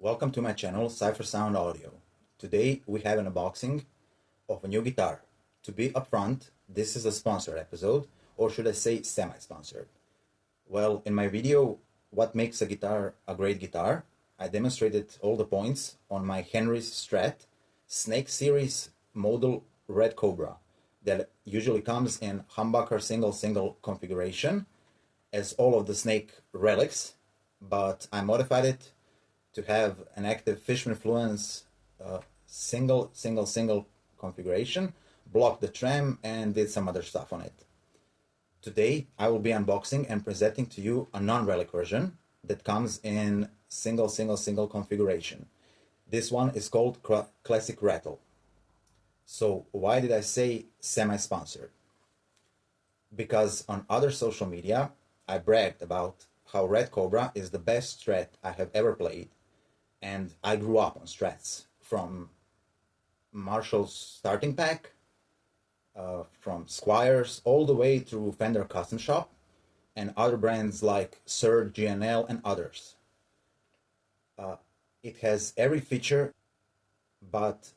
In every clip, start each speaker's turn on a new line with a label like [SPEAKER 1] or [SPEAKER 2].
[SPEAKER 1] Welcome to my channel, Cipher Sound Audio. Today we have an unboxing of a new guitar. To be upfront, this is a sponsored episode, or should I say semi-sponsored. Well, in my video, What Makes a Guitar a Great Guitar, I demonstrated all the points on my Henry's Strat Snake Series model Red Cobra that usually comes in humbucker single configuration as all of the Snake relics, but I modified it to have an active Fishman Fluence single configuration, blocked the trem, and did some other stuff on it. Today I will be unboxing and presenting to you a non-relic version that comes in single configuration. This one is called Classic Rattle. So why did I say semi-sponsored? Because on other social media I bragged about how Red Cobra is the best Strat I have ever played, and I grew up on Strats, from Marshall's starting pack, from Squires, all the way through Fender Custom Shop, and other brands like Surge, GNL, and others. It has every feature, but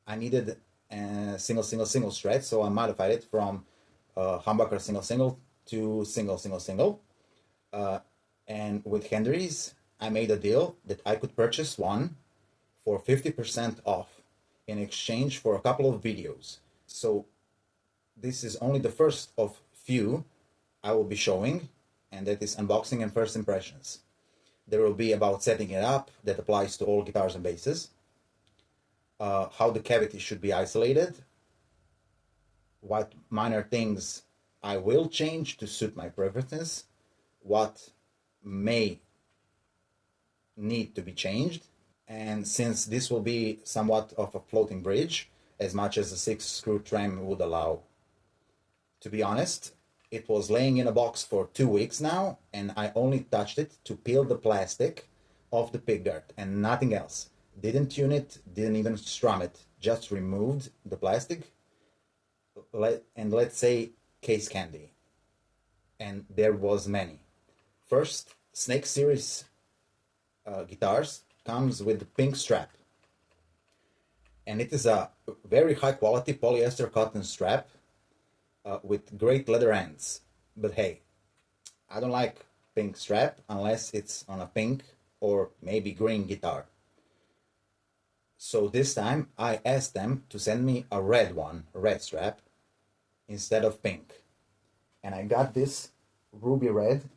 [SPEAKER 1] I needed a single Strat, so I modified it from humbucker single to single. And with Henry's, I made a deal that I could purchase one for 50% off in exchange for a couple of videos. So this is only the first of few I will be showing, and that is unboxing and first impressions. There will be about setting it up, that applies to all guitars and basses, how the cavity should be isolated, what minor things I will change to suit my preferences, what may need to be changed, and since this will be somewhat of a floating bridge, as much as a 6-screw trem would allow. To be honest, it was laying in a box for 2 weeks now, and I only touched it to peel the plastic off the pickguard and nothing else. Didn't tune it, didn't even strum it, just removed the plastic and let's say case candy. And there was many. First, Snake Series guitars comes with the pink strap, and it is a very high quality polyester cotton strap with great leather ends. But hey, I don't like pink strap unless it's on a pink or maybe green guitar. So this time I asked them to send me a red one, a red strap, instead of pink, and I got this ruby red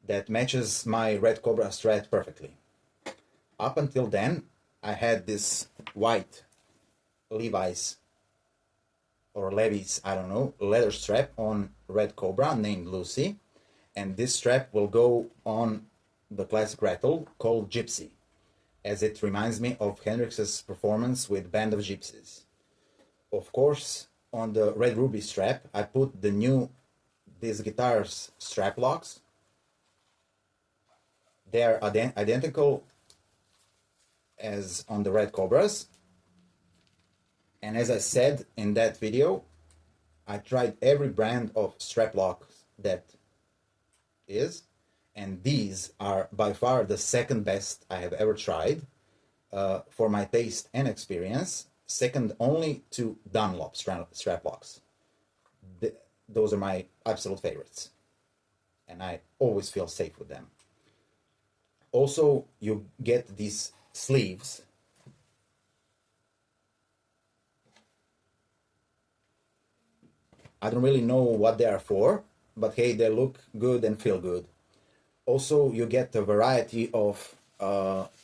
[SPEAKER 1] that matches my Red Cobra Strat perfectly. Up until then, I had this white Levi's or Levi's, I don't know, leather strap on Red Cobra named Lucy, and this strap will go on the Classic Rattle called Gypsy, as it reminds me of Hendrix's performance with Band of Gypsies. Of course, on the Red Ruby strap, I put the new these guitars strap locks. They are identical as on the Red Cobras, and as I said in that video, I tried every brand of strap locks that is, and these are by far the second best I have ever tried for my taste and experience, second only to Dunlop strap locks. Those are my absolute favorites, and I always feel safe with them. Also, you get these sleeves. I don't really know what they are for, but hey, they look good and feel good. Also, you get a variety of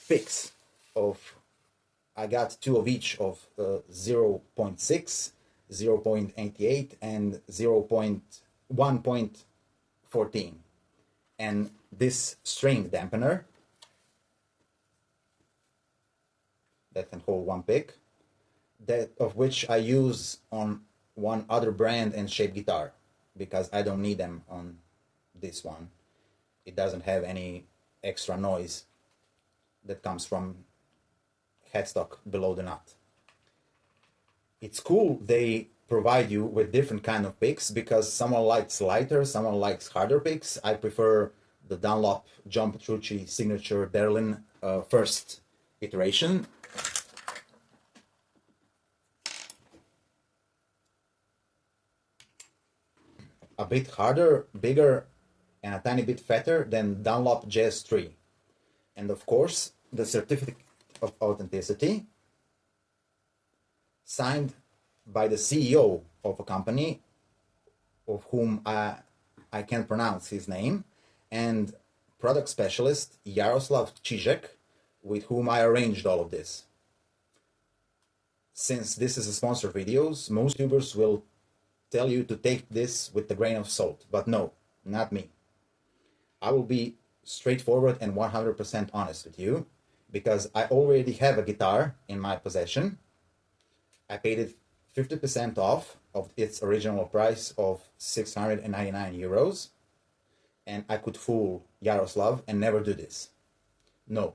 [SPEAKER 1] picks I got 2 of each of 0.6, 0.88, and 1.14. And this string dampener that can hold 1 pick, that of which I use on one other brand and shape guitar, because I don't need them on this one. It doesn't have any extra noise that comes from headstock below the nut. It's cool they provide you with different kind of picks because someone likes lighter, someone likes harder picks. I prefer the Dunlop John Petrucci signature Berlin first iteration. A bit harder, bigger, and a tiny bit fatter than Dunlop JS3. And of course, the certificate of authenticity signed by the CEO of a company of whom I can't pronounce his name, and product specialist Yaroslav Čížek, with whom I arranged all of this. Since this is a sponsored videos, most YouTubers will tell you to take this with a grain of salt, but no, not me. I will be straightforward and 100% honest with you, because I already have a guitar in my possession. I paid it 50% off of its original price of 699 euros, and I could fool Yaroslav and never do this. No,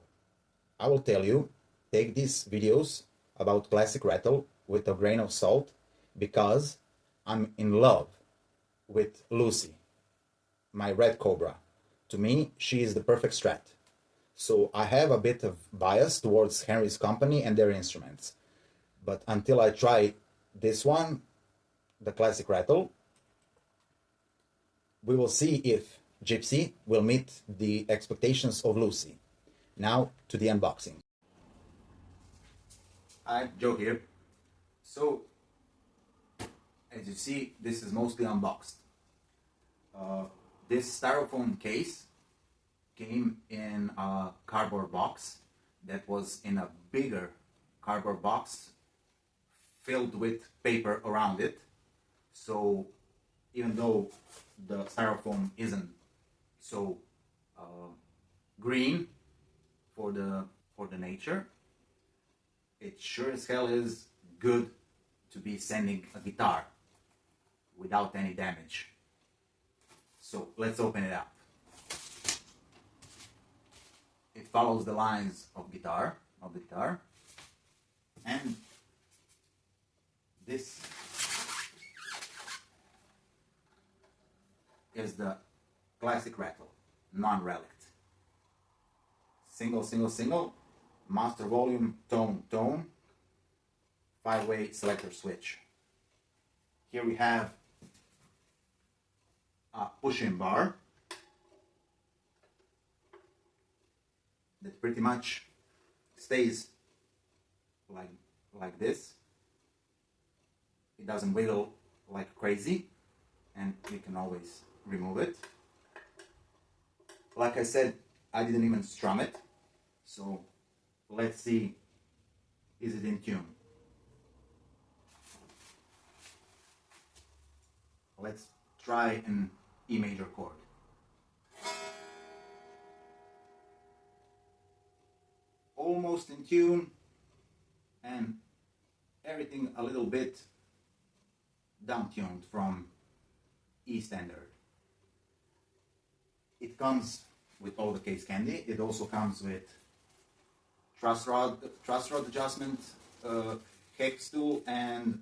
[SPEAKER 1] I will tell you, take these videos about Classic Rattle with a grain of salt, because I'm in love with Lucy, my Red Cobra. To me, she is the perfect Strat. So I have a bit of bias towards Henry's company and their instruments. But until I try this one, the Classic Rattle, we will see if Gypsy will meet the expectations of Lucy. Now to the unboxing. Hi, Joe here. So, as you see, this is mostly unboxed. This styrofoam case came in a cardboard box that was in a bigger cardboard box filled with paper around it. So even though the styrofoam isn't so green for the nature, it sure as hell is good to be sending a guitar without any damage. So let's open it up. It follows the lines of the guitar, and this is the Classic Rattle, non-relict. Single, master volume, tone, 5-way selector switch. Here we have a push-in bar that pretty much stays like this. It doesn't wiggle like crazy, and you can always remove it. Like I said, I didn't even strum it, so let's see, is it in tune? Let's try an E major chord. Almost in tune, and everything a little bit down-tuned from E standard. It comes with all the case candy. It also comes with truss rod adjustment, hex tool, and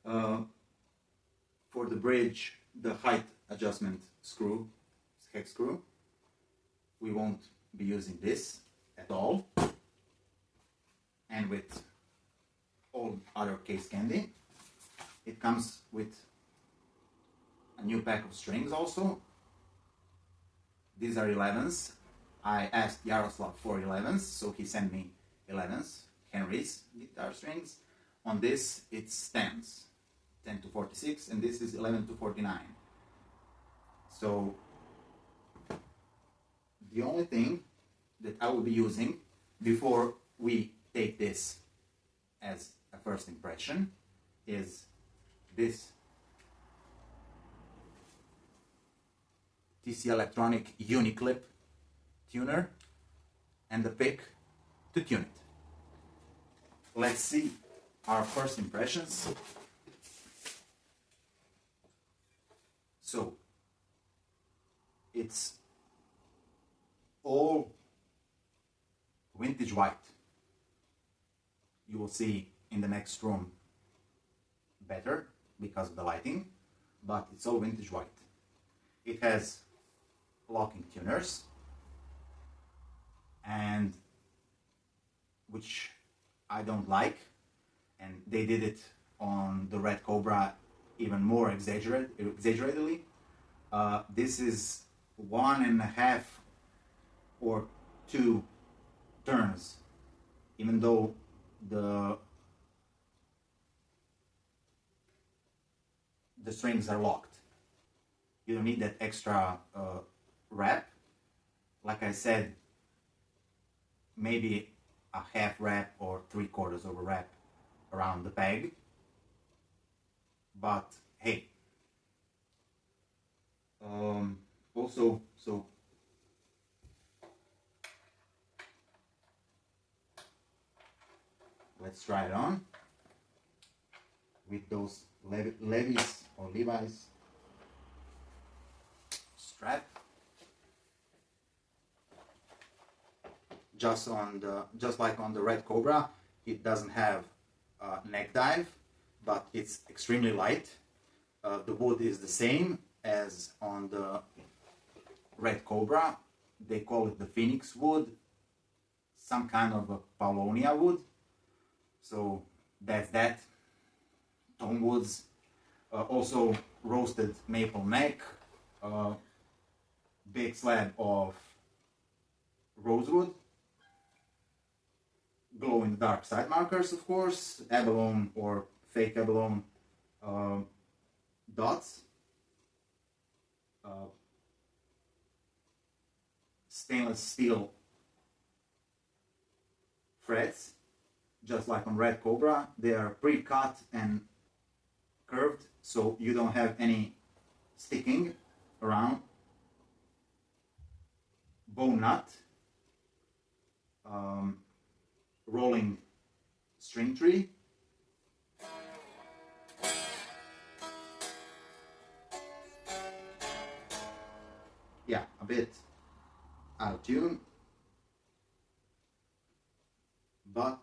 [SPEAKER 1] for the bridge, the height adjustment screw, hex screw. We won't be using this at all. And with all other case candy, it comes with a new pack of strings also. These are 11s. I asked Yaroslav for 11s, so he sent me 11s, Henry's guitar strings. On this, it's 10s, 10 to 46, and this is 11 to 49. So the only thing that I will be using before we take this as a first impression is this TC Electronic Uniclip tuner and the pick to tune it. Let's see our first impressions. So it's all vintage white. You will see in the next room better, because of the lighting, but it's all vintage white. It has locking tuners, and which I don't like, and they did it on the Red Cobra even more exaggeratedly. This is 1.5 or 2 turns, even though the strings are locked. You don't need that extra wrap. Like I said, maybe a half wrap or 3/4 of a wrap around the peg. But hey, also, so let's try it on with those Levi's or Levi's Strat. Just like on the Red Cobra, it doesn't have a neck dive, but it's extremely light. The wood is the same as on the Red Cobra. They call it the Phoenix wood, some kind of a Paulownia wood. So that's that. Tone woods, also roasted maple neck, big slab of rosewood, glow in the dark side markers, of course, abalone or fake abalone dots, stainless steel frets, just like on Red Cobra. They are pre-cut and curved, so you don't have any sticking around. Bow nut, rolling string tree, yeah, a bit out of tune, but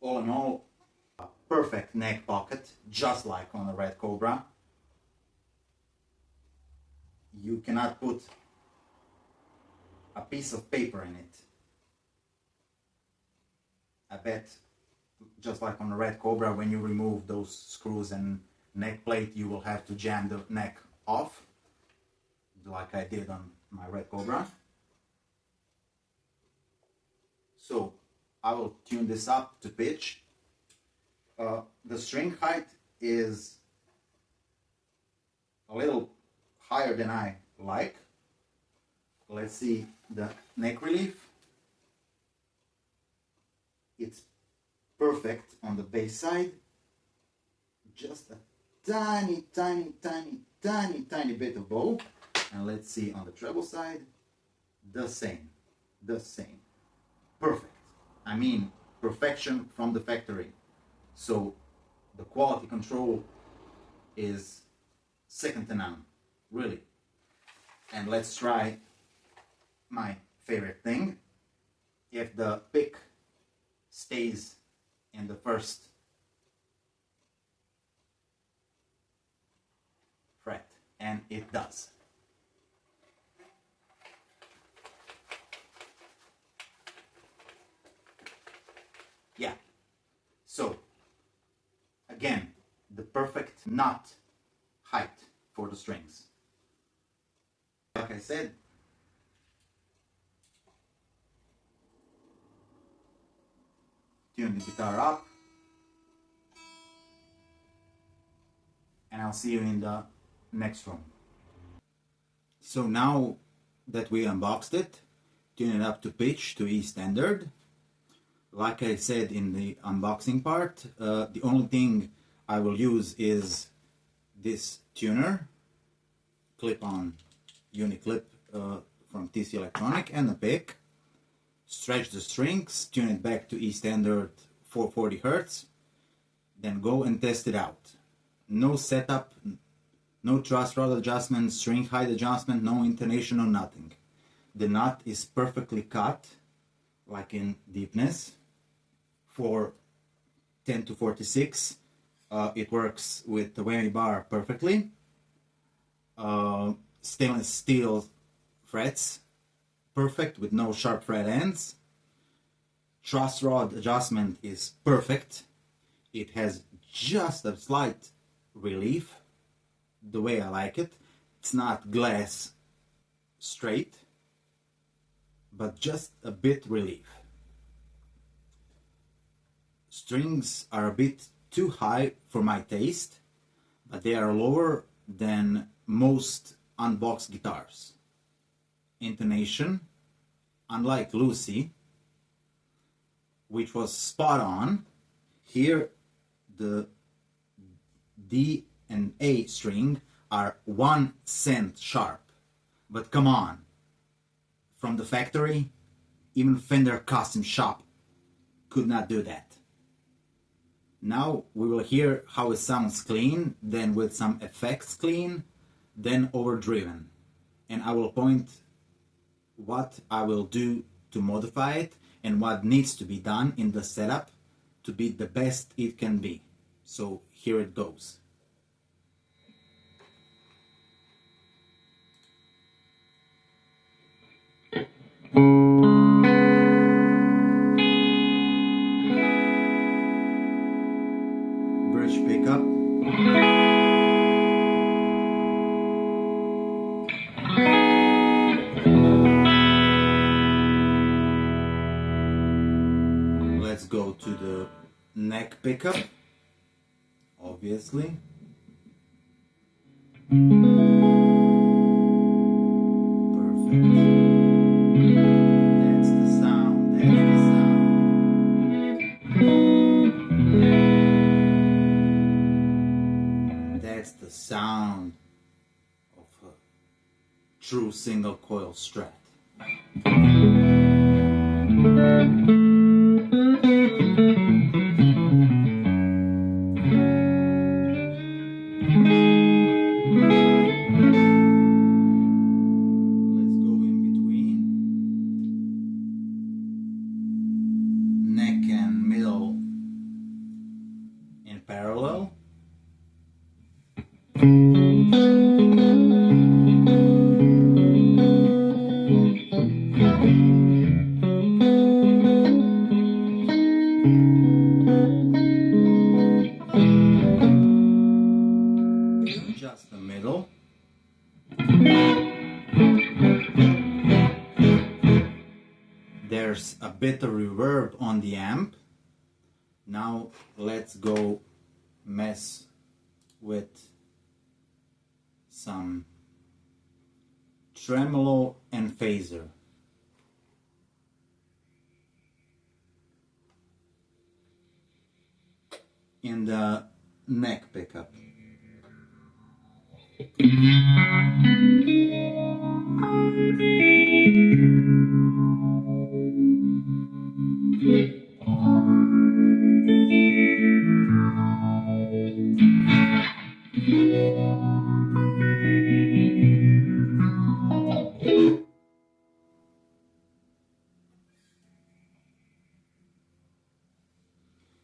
[SPEAKER 1] all in all, a perfect neck pocket, just like on the Red Cobra. You cannot put a piece of paper in it. I bet, just like on the Red Cobra, when you remove those screws and neck plate, you will have to jam the neck off, like I did on my Red Cobra. So I will tune this up to pitch. The string height is a little higher than I like. Let's see the neck relief. It's perfect on the bass side. Just a tiny bit of bow. And let's see on the treble side, the same. Perfect. I mean, perfection from the factory. So the quality control is second to none, really. And let's try my favorite thing. If the pick stays in the first fret, and it does. Yeah. So again, the perfect knot height for the strings. Like I said, tune the guitar up, and I'll see you in the next room. So now that we unboxed it, tune it up to pitch, to E standard. Like I said in the unboxing part, the only thing I will use is this tuner, clip-on Uniclip from TC Electronic, and a pick. Stretch the strings, tune it back to E standard 440 Hz, then go and test it out. No setup, no truss rod adjustment, string height adjustment, no intonation, no nothing. The knot is perfectly cut, like in deepness, for 10 to 46, It works with the whammy bar perfectly. Stainless steel frets, perfect with no sharp fret ends. Truss rod adjustment is perfect. It has just a slight relief, the way I like it. It's not glass straight, but just a bit relief. Strings are a bit too high for my taste, but they are lower than most unboxed guitars. Intonation, unlike Lucy, which was spot on, here the D and A string are 1 cent sharp. But come on, from the factory, even Fender Custom Shop could not do that. Now we will hear how it sounds clean, then with some effects clean, then overdriven. And I will point what I will do to modify it and what needs to be done in the setup to be the best it can be. So here it goes. Bridge pickup. Let's go to the neck pickup, obviously. Perfect. That's the sound, that's the sound. That's the sound of a true single coil Strat. Parallel. Just the middle. There's a bit of reverb on the amp. Now let's go mess with some tremolo and phaser. In the neck pickup.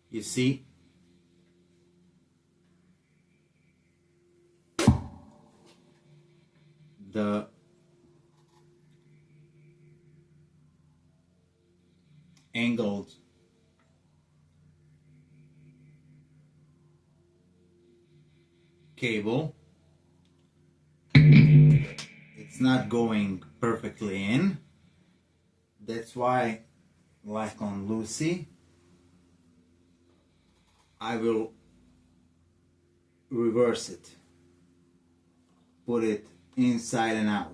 [SPEAKER 1] You see, the angled cable, it's not going perfectly in. That's why, like on Lucy, I will reverse it, put it inside and out.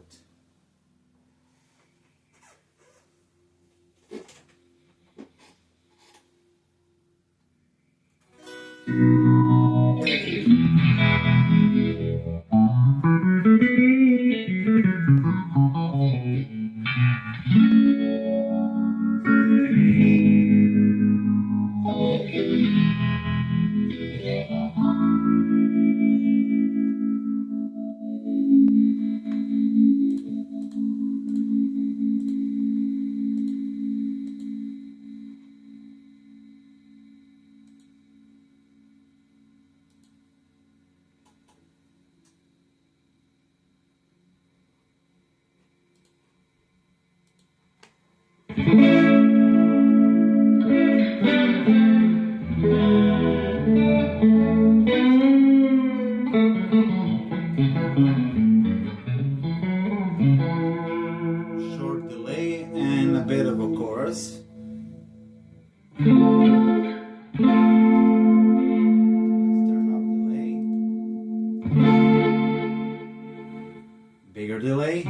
[SPEAKER 1] bigger delay.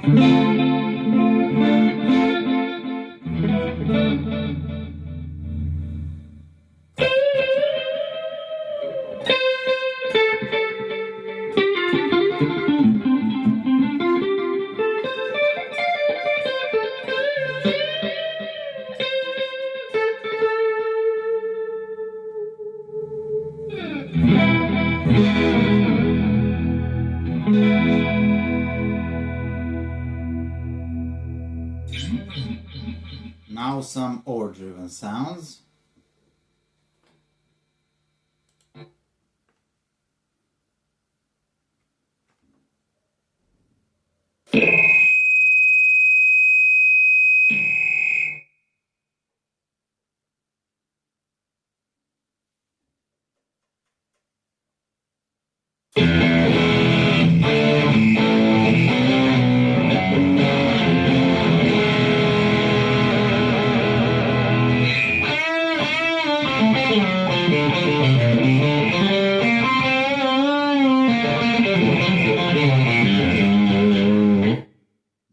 [SPEAKER 1] Now some ore-driven sounds.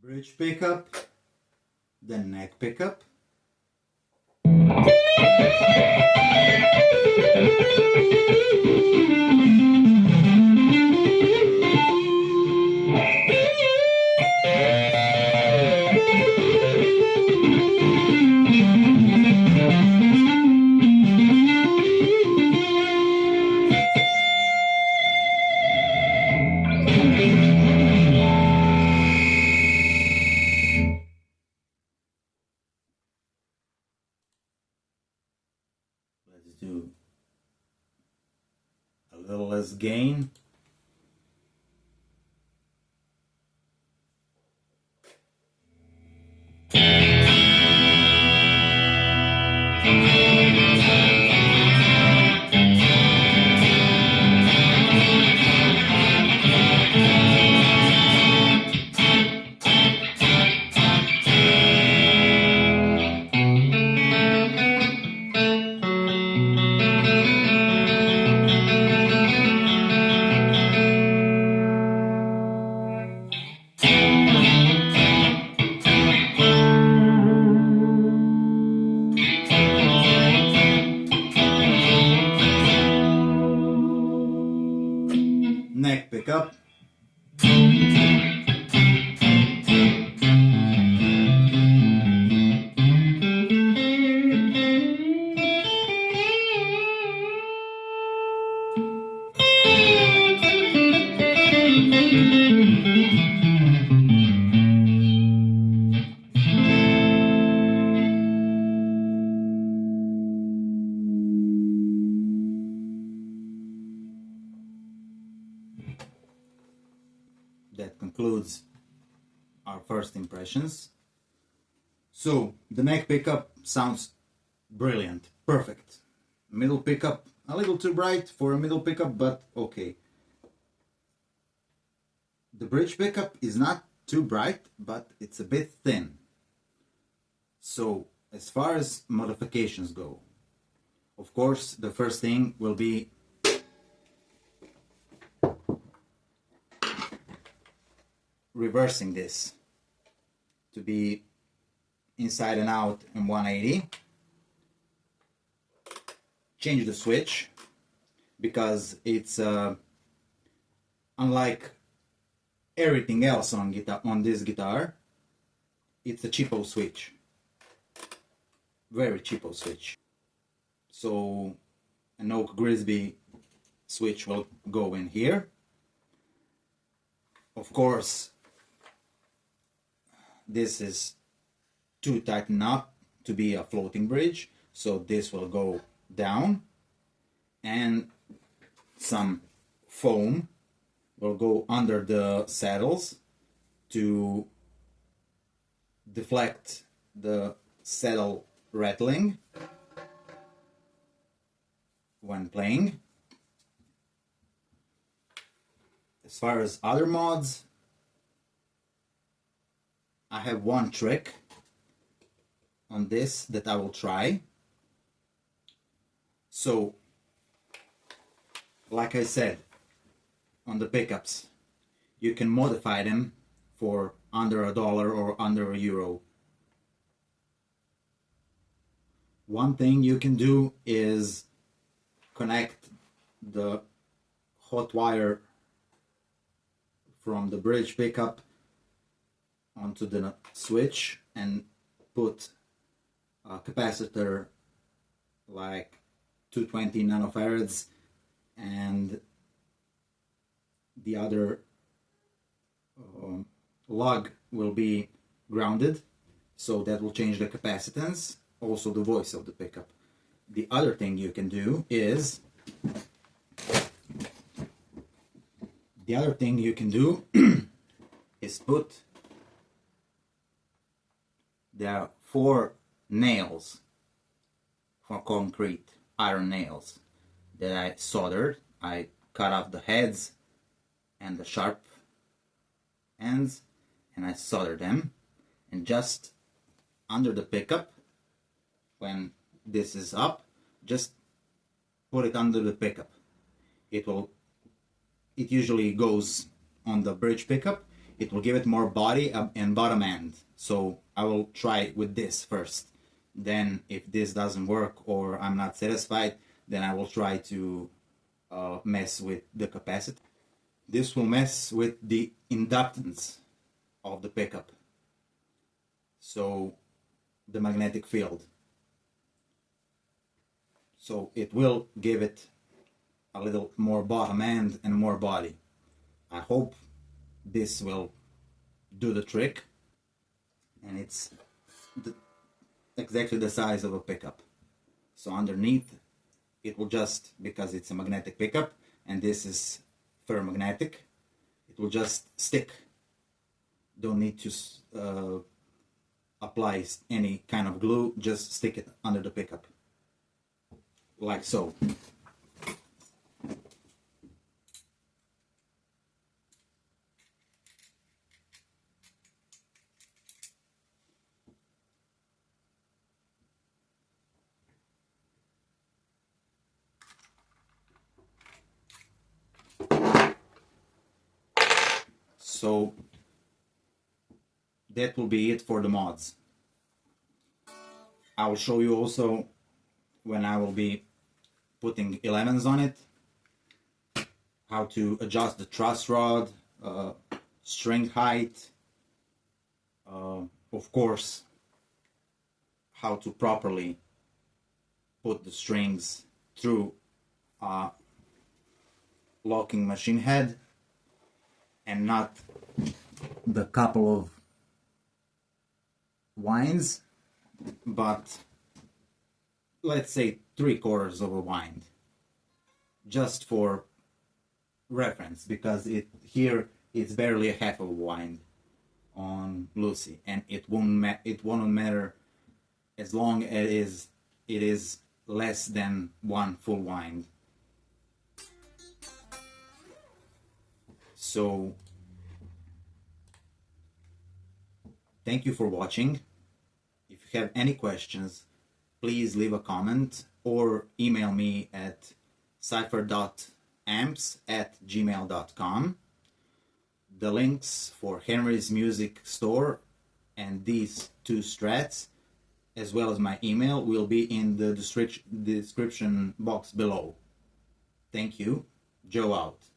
[SPEAKER 1] Bridge pickup, then neck pickup. Let's do a little less gain. Neck pickup. That concludes our first impressions. So the neck pickup sounds brilliant, perfect. Middle pickup, a little too bright for a middle pickup, but okay. The bridge pickup is not too bright, but it's a bit thin. So as far as modifications go, of course the first thing will be reversing this to be inside and out in 180. Change the switch because it's unlike everything else on this guitar, it's a cheapo switch, very cheapo switch. So an Oak Grisby switch will go in here. Of course, this is too tightened up to be a floating bridge, so this will go down, and some foam will go under the saddles to deflect the saddle rattling when playing. As far as other mods, I have one trick on this that I will try. So, like I said, on the pickups, you can modify them for under $1 or under €1. One thing you can do is connect the hot wire from the bridge pickup onto the switch and put a capacitor like 220 nanofarads, and the other lug will be grounded, so that will change the capacitance, also the voice of the pickup. The other thing you can do is is put there are 4 nails for concrete, iron nails, that I soldered. I cut off the heads and the sharp ends and I soldered them, and just under the pickup, when this is up, just put it under the pickup. It usually goes on the bridge pickup. It will give it more body and bottom end. So I will try with this first. Then if this doesn't work or I'm not satisfied, then I will try to mess with the capacitor. This will mess with the inductance of the pickup, so the magnetic field. So it will give it a little more bottom end and more body. I hope this will do the trick, and it's exactly the size of a pickup. So underneath it will just, because it's a magnetic pickup and this is ferromagnetic, it will just stick. Don't need to apply any kind of glue, just stick it under the pickup like so. So that will be it for the mods. I will show you also when I will be putting 11s on it, how to adjust the truss rod, string height, of course how to properly put the strings through a locking machine head, and not the couple of winds, but let's say 3/4 of a wind, just for reference, because here it's barely a half of a wind on Lucy, and it won't matter as long as it is less than 1 full wind. So thank you for watching. If you have any questions, please leave a comment or email me at cipher.amps@gmail.com. The links for Henry's music store and these 2 strats, as well as my email, will be in the description box below. Thank you. Joe out.